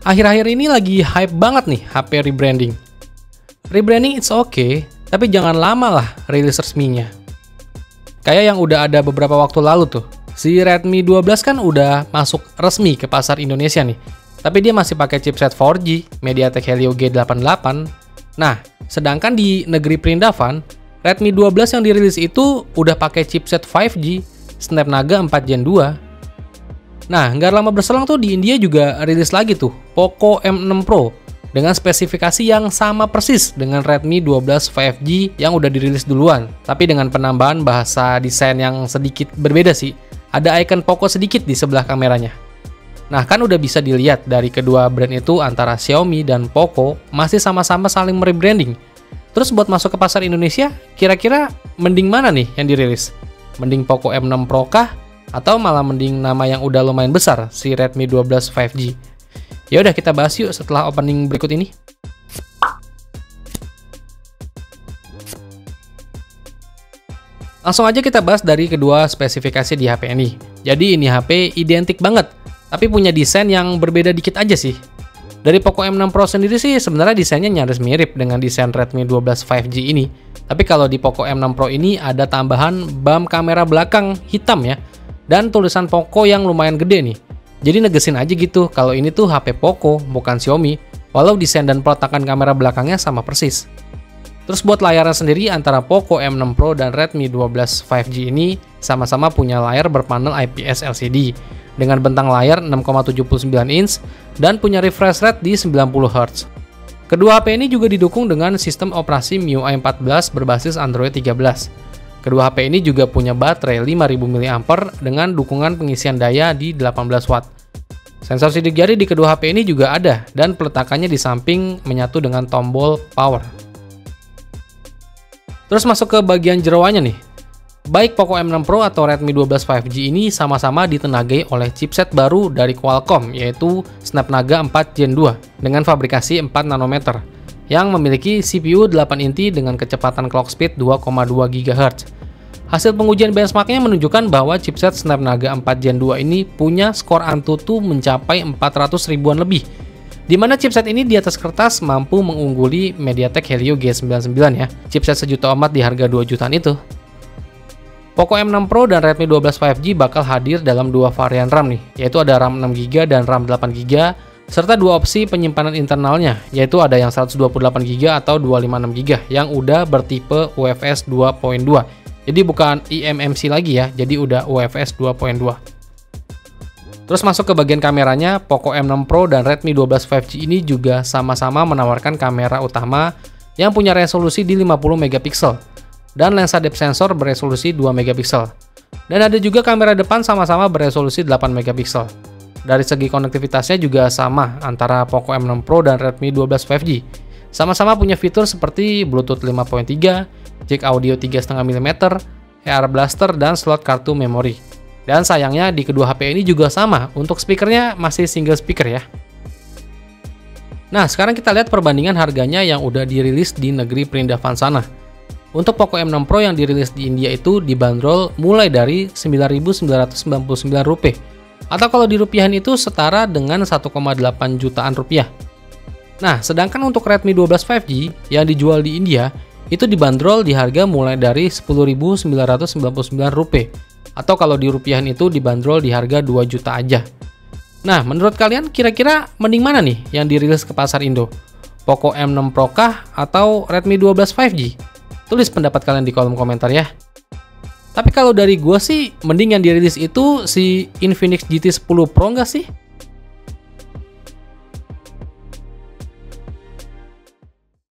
Akhir-akhir ini lagi hype banget nih HP rebranding. Rebranding it's okay, tapi jangan lama lah rilis resminya. Kayak yang udah ada beberapa waktu lalu tuh. Si Redmi 12 kan udah masuk resmi ke pasar Indonesia nih. Tapi dia masih pakai chipset 4G, MediaTek Helio G88. Nah, sedangkan di negeri Perindavan, Redmi 12 yang dirilis itu udah pakai chipset 5G, Snapdragon 4 Gen 2. Nah, nggak lama berselang tuh di India juga rilis lagi tuh Poco M6 Pro dengan spesifikasi yang sama persis dengan Redmi 12 5G yang udah dirilis duluan, tapi dengan penambahan bahasa desain yang sedikit berbeda sih. Ada icon Poco sedikit di sebelah kameranya. Nah, kan udah bisa dilihat dari kedua brand itu antara Xiaomi dan Poco masih sama-sama saling merebranding. Terus buat masuk ke pasar Indonesia, kira-kira mending mana nih yang dirilis? Mending Poco M6 Pro kah? Atau malah mending nama yang udah lumayan besar, si Redmi 12 5G? Ya udah, kita bahas yuk setelah opening berikut ini. Langsung aja kita bahas dari kedua spesifikasi di HP ini. Jadi ini HP identik banget, tapi punya desain yang berbeda dikit aja sih. Dari Poco M6 Pro sendiri sih sebenarnya desainnya nyaris mirip dengan desain Redmi 12 5G ini. Tapi kalau di Poco M6 Pro ini ada tambahan bump kamera belakang hitam ya. Dan tulisan Poco yang lumayan gede nih. Jadi negesin aja gitu kalau ini tuh HP Poco, bukan Xiaomi, walau desain dan peletakan kamera belakangnya sama persis. Terus buat layarnya sendiri, antara Poco M6 Pro dan Redmi 12 5G ini sama-sama punya layar berpanel IPS LCD dengan bentang layar 6,79 inch dan punya refresh rate di 90 Hz. Kedua HP ini juga didukung dengan sistem operasi MIUI 14 berbasis Android 13. Kedua HP ini juga punya baterai 5000 mAh dengan dukungan pengisian daya di 18 Watt. Sensor sidik jari di kedua HP ini juga ada dan peletakannya di samping menyatu dengan tombol power. Terus masuk ke bagian jeroannya nih. Baik Poco M6 Pro atau Redmi 12 5G ini sama-sama ditenagai oleh chipset baru dari Qualcomm, yaitu Snapdragon 4 Gen 2 dengan fabrikasi 4 nanometer yang memiliki CPU 8 inti dengan kecepatan clock speed 2,2 GHz. Hasil pengujian benchmarknya menunjukkan bahwa chipset Snapdragon 4 Gen 2 ini punya skor Antutu mencapai 400 ribuan lebih, di mana chipset ini di atas kertas mampu mengungguli MediaTek Helio G99 ya, chipset sejuta amat di harga 2 jutaan itu. Poco M6 Pro dan Redmi 12 5G bakal hadir dalam dua varian RAM nih, yaitu ada RAM 6GB dan RAM 8GB, serta dua opsi penyimpanan internalnya, yaitu ada yang 128GB atau 256GB yang udah bertipe UFS 2.2. Jadi bukan eMMC lagi ya, jadi udah UFS 2.2. Terus masuk ke bagian kameranya, Poco M6 Pro dan Redmi 12 5G ini juga sama-sama menawarkan kamera utama yang punya resolusi di 50 megapiksel dan lensa depth sensor beresolusi 2 megapiksel. Dan ada juga kamera depan sama-sama beresolusi 8 megapiksel. Dari segi konektivitasnya juga sama antara Poco M6 Pro dan Redmi 12 5G. Sama-sama punya fitur seperti Bluetooth 5.3, jack audio 3,5 mm, AR blaster, dan slot kartu memori. Dan sayangnya di kedua HP ini juga sama, untuk speakernya masih single speaker ya. Nah, sekarang kita lihat perbandingan harganya yang udah dirilis di negeri Perindavan sana. Untuk Poco M6 Pro yang dirilis di India itu dibanderol mulai dari Rp9.999, atau kalau dirupiahin itu setara dengan 1,8 jutaan rupiah. Nah, sedangkan untuk Redmi 12 5G yang dijual di India itu dibanderol di harga mulai dari Rp10.999, atau kalau dirupiahin itu dibanderol di harga 2 juta aja. Nah, menurut kalian kira-kira mending mana nih yang dirilis ke pasar Indo? Poco M6 Pro kah atau Redmi 12 5G? Tulis pendapat kalian di kolom komentar ya. Tapi kalau dari gua sih, mending yang dirilis itu si Infinix GT10 Pro nggak sih?